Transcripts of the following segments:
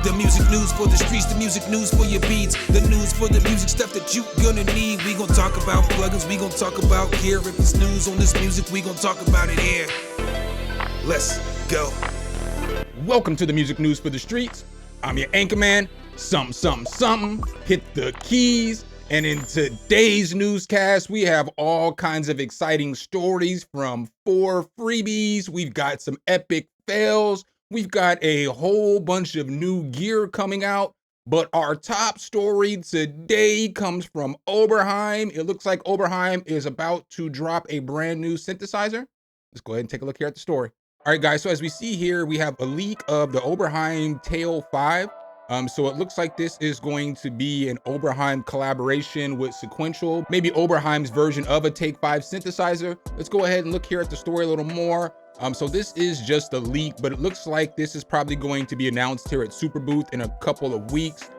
The music news for the streets, the music news for your beats, the news for the music stuff that you gonna need. We gon' talk about plugins, we gon' talk about gear. If it's news on this music, we gon' talk about it here. Let's go. Welcome to the music news for the streets. I'm your anchor man, Something. Hit the keys. And in today's newscast, we have all kinds of exciting stories from 4 freebies. We've got some epic fails. We've got a whole bunch of new gear coming out. But our top story today comes from Oberheim. It looks like Oberheim is about to drop a brand new synthesizer. Let's go ahead and take a look here at the story. All right, guys, so as we see here, we have a leak of the Oberheim TEO-5. So it looks like this is going to be an Oberheim collaboration with Sequential, maybe Oberheim's version of a Take 5 synthesizer. Let's go ahead and look here at the story a little more. So this is just a leak, but it looks like this is probably going to be announced here at Super Booth in a couple of weeks.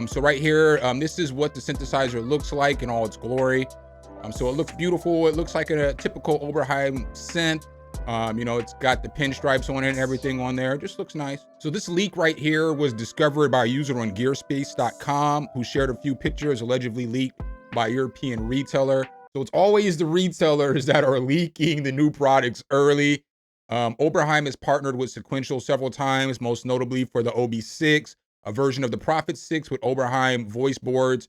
So right here, this is what the synthesizer looks like in all its glory. So it looks beautiful. It looks like a typical Oberheim synth. You know, it's got the pinstripes on it and everything on there. It just looks nice. So this leak right here was discovered by a user on gearspace.com who shared a few pictures allegedly leaked by a European retailer. So it's always the retailers that are leaking the new products early. Oberheim has partnered with Sequential several times, most notably for the OB6, a version of the Prophet 6 with Oberheim voice boards.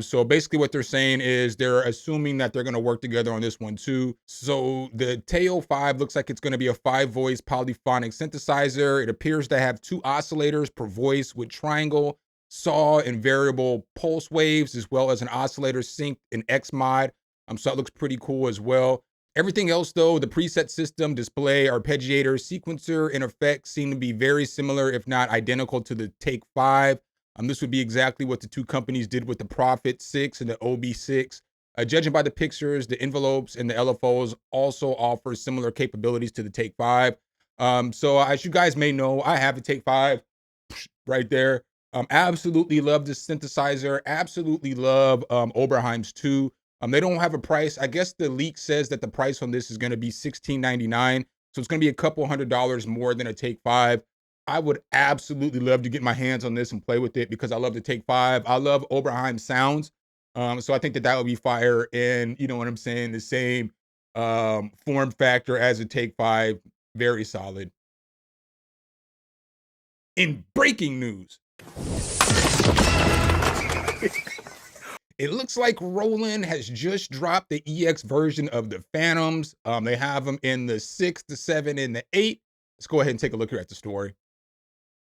So basically what they're saying is they're assuming that they're going to work together on this one too. So the TEO-5 looks like it's going to be a 5-voice polyphonic synthesizer. It appears to have 2 oscillators per voice with triangle, saw, and variable pulse waves, as well as an oscillator synced in X mod. So that looks pretty cool as well. Everything else though, the preset system, display, arpeggiator, sequencer, and effects seem to be very similar, if not identical to the Take 5. This would be exactly what the 2 companies did with the Prophet 6 and the OB6. Judging by the pictures, the envelopes and the LFOs also offer similar capabilities to the Take 5. So as you guys may know, I have a Take 5 right there. Absolutely love this synthesizer. Absolutely love Oberheim's too. They don't have a price. I guess the leak says that the price on this is going to be $16.99. So it's going to be a couple $100 more than a Take 5. I would absolutely love to get my hands on this and play with it because I love the Take 5. I love Oberheim sounds. So I think that would be fire. And you know what I'm saying? The same form factor as a Take 5. Very solid. In breaking news, it looks like Roland has just dropped the EX version of the Phantoms. They have them in the 6, the 7, and the 8. Let's go ahead and take a look here at the story.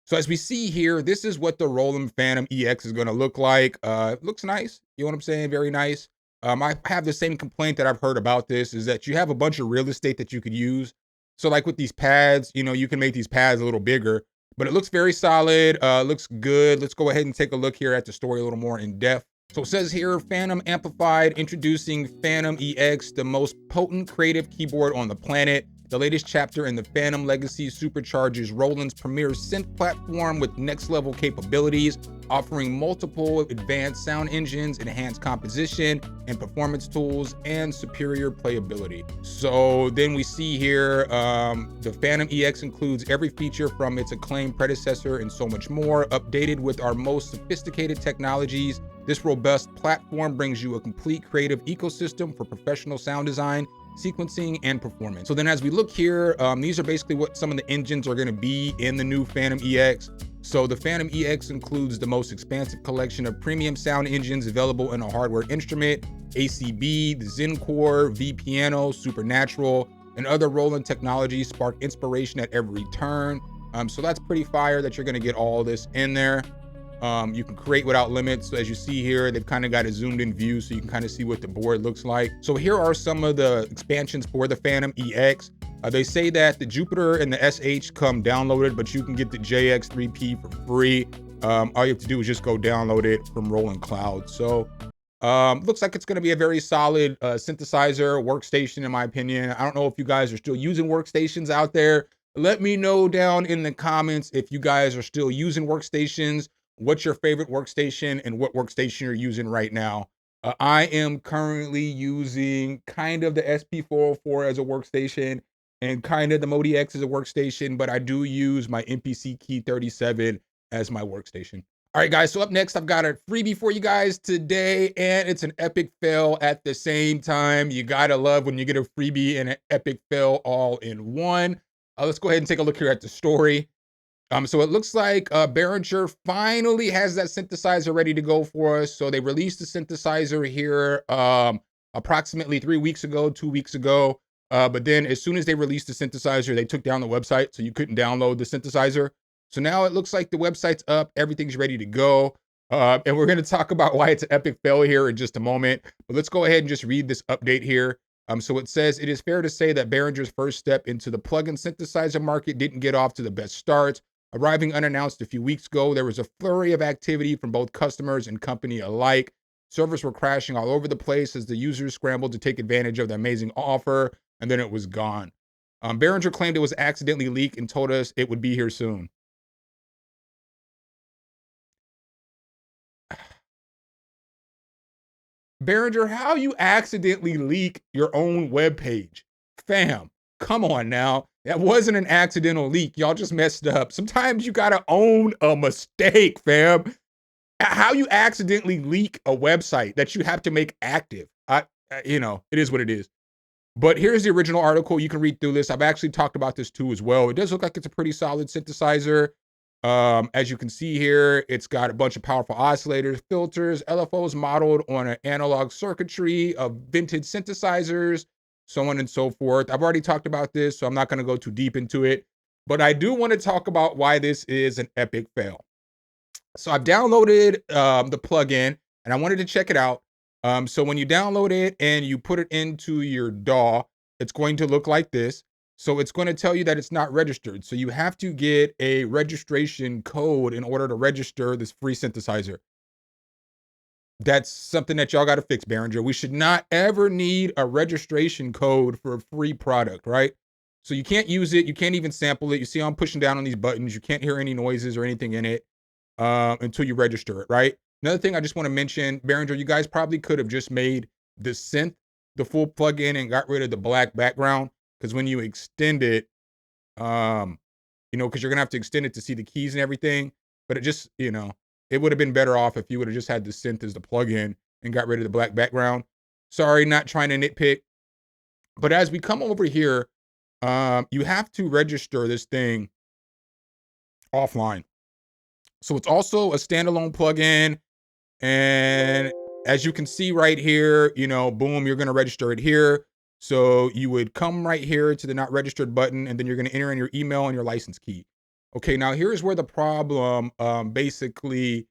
So as we see here, this is what the Roland Fantom EX is going to look like. It looks nice. You know what I'm saying? Very nice. I have the same complaint that I've heard about this is that you have a bunch of real estate that you could use. So like with these pads, you know, you can make these pads a little bigger, but it looks very solid. Looks good. Let's go ahead and take a look here at the story a little more in depth. So it says here, Fantom Amplified, introducing Fantom EX, the most potent creative keyboard on the planet. The latest chapter in the Fantom legacy supercharges Roland's premier synth platform with next-level capabilities, offering multiple advanced sound engines, enhanced composition and performance tools, and superior playability. So then we see here, the Fantom EX includes every feature from its acclaimed predecessor and so much more, updated with our most sophisticated technologies. This robust platform brings you a complete creative ecosystem for professional sound design, sequencing, and performance. So then as we look here, these are basically what some of the engines are going to be in the new Fantom EX. So the Fantom EX includes the most expansive collection of premium sound engines available in a hardware instrument: ACB, the Zen Core, V Piano, Supernatural, and other Roland technologies spark inspiration at every turn. So that's pretty fire that you're going to get all this in there. You can create without limits. So as you see here, they've kind of got a zoomed in view so you can kind of see what the board looks like. So here are some of the expansions for the Fantom EX. They say that the Jupiter and the SH come downloaded, but you can get the JX3P for free. All you have to do is just go download it from Roland Cloud. So looks like it's going to be a very solid synthesizer workstation, in my opinion. I don't know if you guys are still using workstations out there. Let me know down in the comments if you guys are still using workstations. What's your favorite workstation and what workstation you're using right now? I am currently using kind of the SP404 as a workstation and kind of the Modi X as a workstation, but I do use my MPC Key 37 as my workstation. All right, guys, so up next, I've got a freebie for you guys today, and it's an epic fail at the same time. You gotta love when you get a freebie and an epic fail all in one. Let's go ahead and take a look here at the story. So it looks like Behringer finally has that synthesizer ready to go for us. So they released the synthesizer here approximately 3 weeks ago, 2 weeks ago. But then as soon as they released the synthesizer, they took down the website, so you couldn't download the synthesizer. So now it looks like the website's up, everything's ready to go. And we're going to talk about why it's an epic fail here in just a moment. But let's go ahead and just read this update here. So it says, it is fair to say that Behringer's first step into the plug-in synthesizer market didn't get off to the best start. Arriving unannounced a few weeks ago, there was a flurry of activity from both customers and company alike. Servers were crashing all over the place as the users scrambled to take advantage of the amazing offer, and then it was gone. Behringer claimed it was accidentally leaked and told us it would be here soon. Behringer, how you accidentally leak your own webpage? Fam, come on now. That wasn't an accidental leak. Y'all just messed up. Sometimes you gotta own a mistake, fam. How you accidentally leak a website that you have to make active? You know, it is what it is. But here's the original article. You can read through this. I've actually talked about this too as well. It does look like it's a pretty solid synthesizer. As you can see here, it's got a bunch of powerful oscillators, filters, LFOs modeled on an analog circuitry of vintage synthesizers, so on and so forth. I've already talked about this, so I'm not going to go too deep into it. But I do want to talk about why this is an epic fail. So I've downloaded the plugin, and I wanted to check it out. So when you download it and you put it into your DAW, it's going to look like this. So it's going to tell you that it's not registered. So you have to get a registration code in order to register this free synthesizer. That's something that y'all got to fix, Behringer. We should not ever need a registration code for a free product, right? So you can't use it. You can't even sample it. You see I'm pushing down on these buttons. You can't hear any noises or anything in it until you register it, right? Another thing I just want to mention, Behringer, you guys probably could have just made the synth the full plugin and got rid of the black background. Because when you extend it, you know, because you're going to have to extend it to see the keys and everything. But it just, you know, it would have been better off if you would have just had the synth as the plugin and got rid of the black background. Sorry, not trying to nitpick. But as we come over here, you have to register this thing offline. So it's also a standalone plugin. And as you can see right here, you know, boom, you're going to register it here. So you would come right here to the not registered button, and then you're going to enter in your email and your license key. Okay, now here's where the problem basically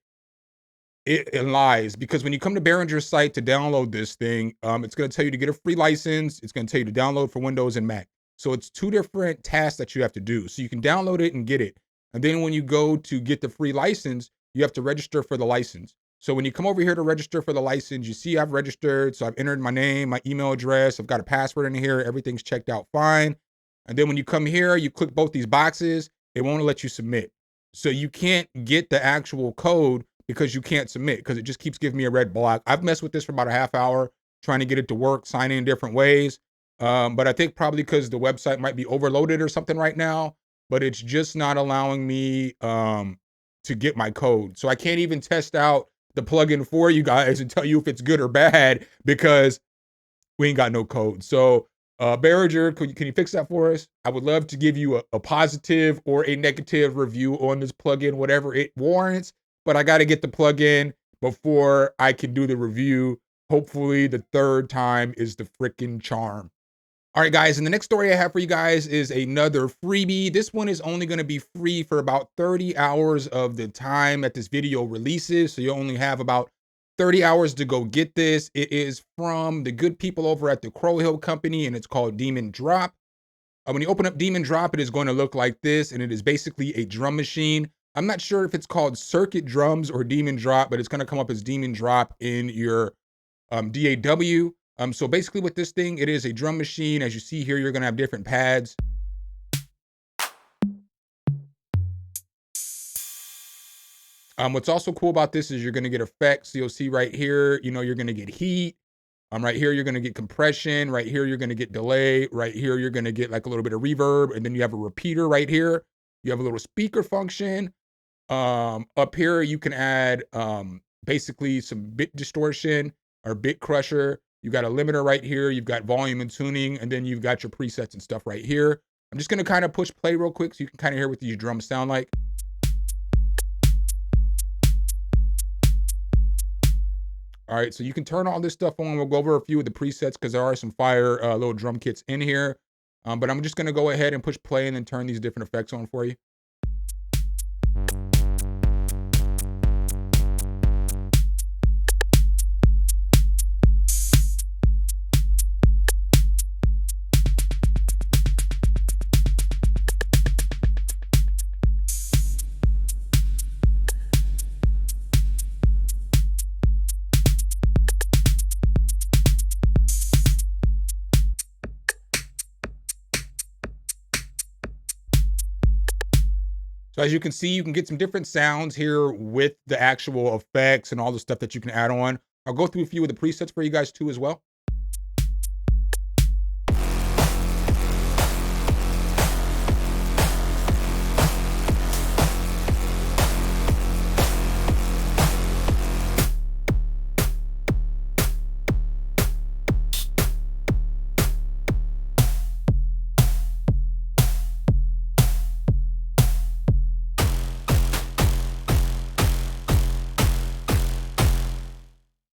it lies, because when you come to Behringer's site to download this thing, it's going to tell you to get a free license. It's going to tell you to download for Windows and Mac. So it's two different tasks that you have to do. So you can download it and get it. And then when you go to get the free license, you have to register for the license. So when you come over here to register for the license, you see I've registered. So I've entered my name, my email address. I've got a password in here. Everything's checked out fine. And then when you come here, you click both these boxes. It won't let you submit. So you can't get the actual code because you can't submit, because it just keeps giving me a red block. I've messed with this for about a half hour trying to get it to work, sign in different ways. But I think probably because the website might be overloaded or something right now, but it's just not allowing me to get my code. So I can't even test out the plugin for you guys and tell you if it's good or bad because we ain't got no code. So Behringer, can you fix that for us? I would love to give you a positive or a negative review on this plugin, whatever it warrants, but I got to get the plugin before I can do the review. Hopefully the third time is the freaking charm. All right, guys, and the next story I have for you guys is another freebie. This one is only going to be free for about 30 hours of the time that this video releases. So you only have about 30 hours to go get this. It is from the good people over at the Crow Hill Company, and it's called Demon Drop. When you open up Demon Drop, it is going to look like this, and it is basically a drum machine. I'm not sure if it's called Circuit Drums or Demon Drop, but it's going to come up as Demon Drop in your DAW. So basically with this thing, it is a drum machine. As you see here, you're going to have different pads. What's also cool about this is you're going to get effects. So you'll see right here, you know, you're going to get heat. Right here, you're going to get compression. Right here, you're going to get delay. Right here, you're going to get like a little bit of reverb. And then you have a repeater right here. You have a little speaker function. Up here, you can add basically some bit distortion or bit crusher. You got a limiter right here. You've got volume and tuning, and then you've got your presets and stuff right here. I'm just gonna kind of push play real quick so you can kind of hear what these drums sound like. All right, so you can turn all this stuff on. We'll go over a few of the presets because there are some fire little drum kits in here. But I'm just gonna go ahead and push play and then turn these different effects on for you. So as you can see, you can get some different sounds here with the actual effects and all the stuff that you can add on. I'll go through a few of the presets for you guys too as well.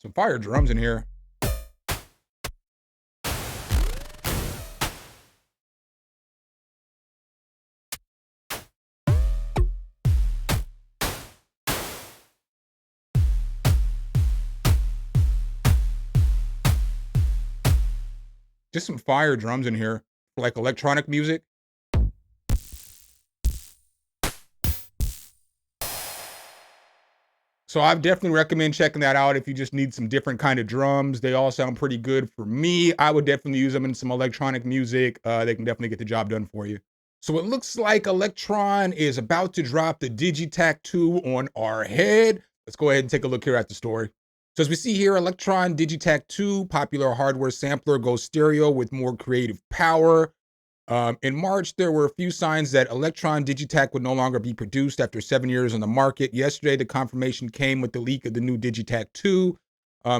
Some fire drums in here. Just some fire drums in here, like electronic music. So I definitely recommend checking that out if you just need some different kind of drums. They all sound pretty good for me. I would definitely use them in some electronic music. They can definitely get the job done for you. So it looks like Elektron is about to drop the Digitakt 2 on our head. Let's go ahead and take a look here at the story. So as we see here, Elektron Digitakt 2, popular hardware sampler, goes stereo with more creative power. In March, there were a few signs that Elektron Digitakt would no longer be produced after 7 years on the market. Yesterday, the confirmation came with the leak of the new Digitakt 2.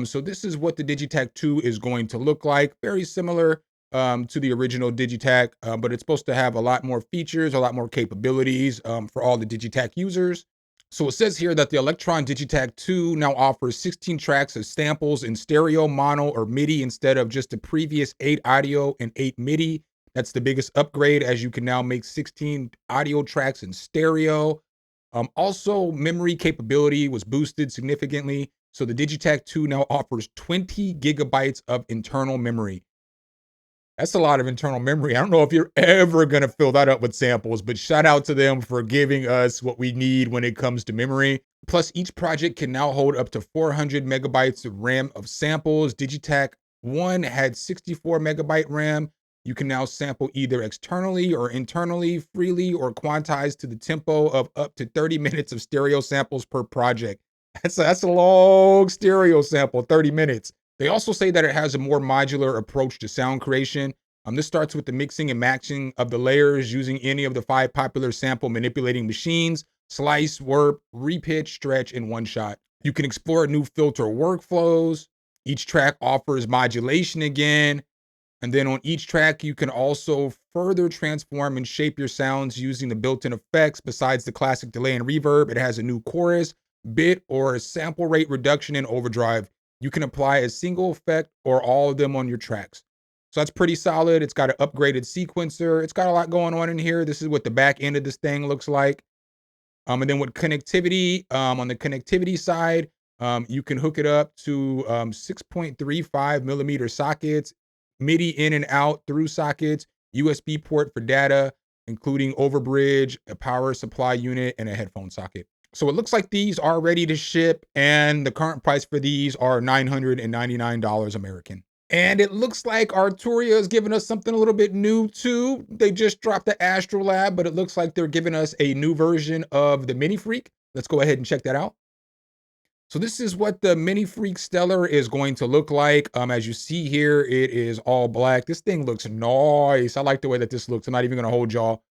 So this is what the Digitakt 2 is going to look like. Very similar to the original Digitakt, but it's supposed to have a lot more features, a lot more capabilities for all the Digitakt users. So it says here that the Elektron Digitakt 2 now offers 16 tracks of samples in stereo, mono, or MIDI instead of just the previous 8 audio and 8 MIDI. That's the biggest upgrade, as you can now make 16 audio tracks in stereo. Also, memory capability was boosted significantly. So the Digitakt 2 now offers 20 gigabytes of internal memory. That's a lot of internal memory. I don't know if you're ever going to fill that up with samples, but shout out to them for giving us what we need when it comes to memory. Plus, each project can now hold up to 400 megabytes of RAM of samples. Digitakt 1 had 64 megabyte RAM. You can now sample either externally or internally, freely or quantized to the tempo of up to 30 minutes of stereo samples per project. That's a long stereo sample, 30 minutes. They also say that it has a more modular approach to sound creation. This starts with the mixing and matching of the layers using any of the 5 popular sample manipulating machines: slice, warp, repitch, stretch, and one shot. You can explore new filter workflows. Each track offers modulation again. And then on each track, you can also further transform and shape your sounds using the built-in effects. Besides the classic delay and reverb, it has a new chorus, bit, or a sample rate reduction and overdrive. You can apply a single effect or all of them on your tracks. So that's pretty solid. It's got an upgraded sequencer. It's got a lot going on in here. This is what the back end of this thing looks like. And then with connectivity, on the connectivity side, you can hook it up to 6.35 millimeter sockets, MIDI in and out through sockets, USB port for data, including overbridge, a power supply unit, and a headphone socket. So it looks like these are ready to ship, and the current price for these are $999 American. And it looks like Arturia is giving us something a little bit new too. They just dropped the Astrolab, but it looks like they're giving us a new version of the Minifreak. Let's go ahead and check that out. So this is what the Minifreak Stellar is going to look like. As you see here, it is all black. This thing looks nice. I like the way that this looks. I'm not even going to hold y'all.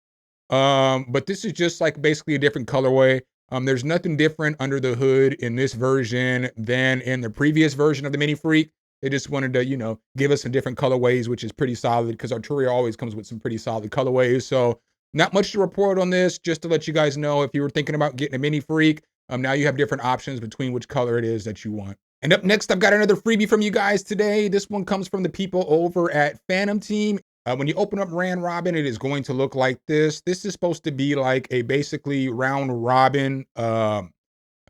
But this is just like basically a different colorway. There's nothing different under the hood in this version than in the previous version of the Minifreak. They just wanted to, you know, give us some different colorways, which is pretty solid because Arturia always comes with some pretty solid colorways. So not much to report on this, just to let you guys know if you were thinking about getting a Minifreak, now you have different options between which color it is that you want. And up next, I've got another freebie from you guys today. This one comes from the people over at Fantom Team. When you open up Round Robin, it is going to look like this. This is supposed to be like a basically round robin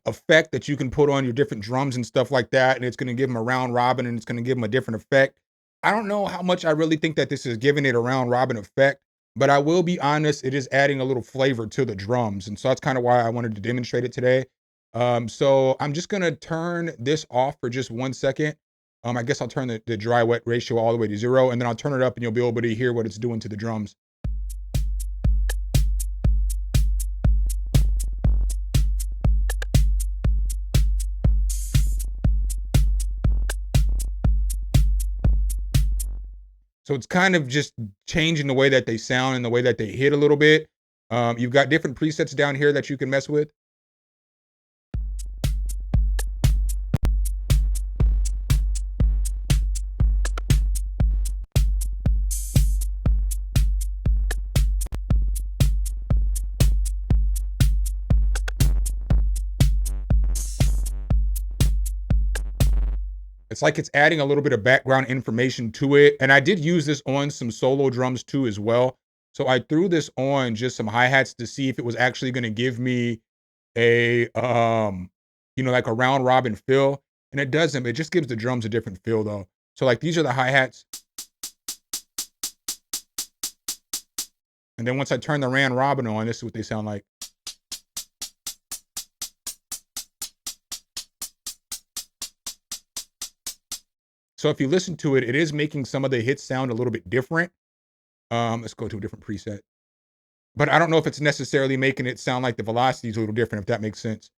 effect that you can put on your different drums and stuff like that. And it's going to give them a round robin and it's going to give them a different effect. I don't know how much I really think that this is giving it a round robin effect, but I will be honest, it is adding a little flavor to the drums. And so that's kind of why I wanted to demonstrate it today. So I'm just going to turn this off for just 1 second. I guess I'll turn the dry wet ratio all the way to 0, and then I'll turn it up and you'll be able to hear what it's doing to the drums. So it's kind of just changing the way that they sound and the way that they hit a little bit. You've got different presets down here that you can mess with. It's like it's adding a little bit of background information to it. And I did use this on some solo drums too as well. So I threw this on just some hi-hats to see if it was actually going to give me a, you know, like a round robin feel. And it doesn't. It just gives the drums a different feel though. So like these are the hi-hats. And then once I turn the round robin on, this is what they sound like. So if you listen to it, it is making some of the hits sound a little bit different. Let's go to a different preset. But I don't know if it's necessarily making it sound like the velocity is a little different, if that makes sense.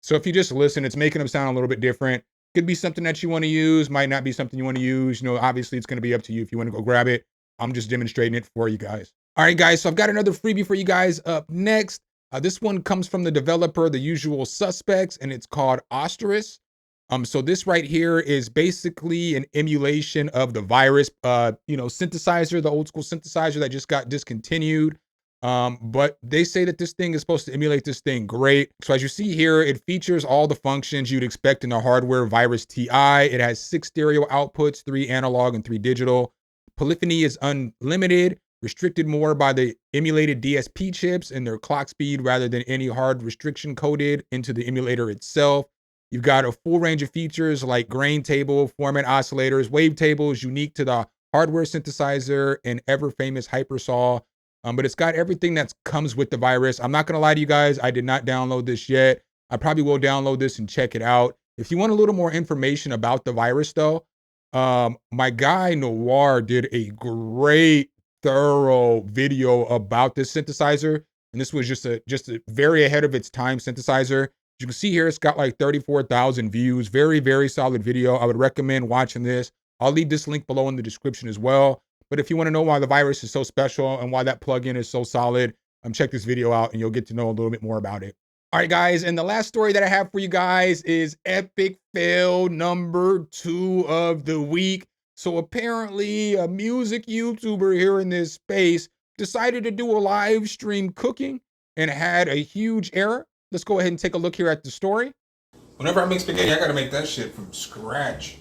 So if you just listen, it's making them sound a little bit different. Could be something that you want to use, might not be something you want to use. You know, obviously it's going to be up to you if you want to go grab it. I'm just demonstrating it for you guys. All right, guys, so I've got another freebie for you guys up next. This one comes from the developer, The Usual Suspects, and it's called Osterus. So this right here is basically an emulation of the virus, you know, synthesizer, the old school synthesizer that just got discontinued. But they say that this thing is supposed to emulate this thing great. So as you see here, it features all the functions you'd expect in a hardware virus TI. It has 6 stereo outputs, 3 analog and 3 digital. Polyphony is unlimited, restricted more by the emulated DSP chips and their clock speed rather than any hard restriction coded into the emulator itself. You've got a full range of features like grain table, format oscillators, wave tables, unique to the hardware synthesizer, and ever famous hypersaw. But it's got everything that comes with the virus. I'm not going to lie to you guys. I did not download this yet. I probably will download this and check it out. If you want a little more information about the virus though, my guy Noir did a great, thorough video about this synthesizer. And this was just a very ahead of its time synthesizer. As you can see here, it's got like 34,000 views. Very, very solid video. I would recommend watching this. I'll leave this link below in the description as well. But if you want to know why the virus is so special and why that plugin is so solid, check this video out and you'll get to know a little bit more about it. All right, guys, and the last story that I have for you guys is epic fail number 2 of the week. So apparently a music YouTuber here in this space decided to do a live stream cooking and had a huge error. Let's go ahead and take a look here at the story. Whenever I make spaghetti, I gotta make that shit from scratch.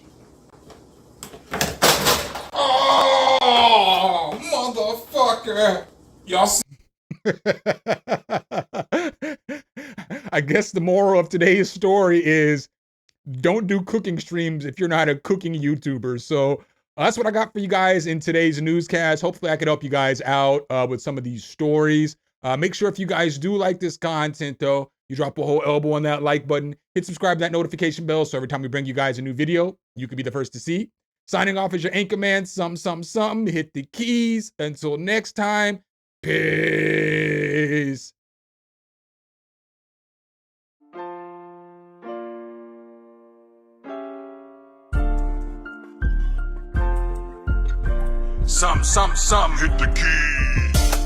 Oh, motherfucker. Y'all see? I guess the moral of today's story is don't do cooking streams if you're not a cooking YouTuber. So that's what I got for you guys in today's newscast. Hopefully I could help you guys out with some of these stories. Make sure if you guys do like this content though, you drop a whole elbow on that like button, hit subscribe to that notification bell so every time we bring you guys a new video, you can be the first to see. Signing off as your anchor man, Somn. Hit the keys. Until next time, peace. Some, hit the key.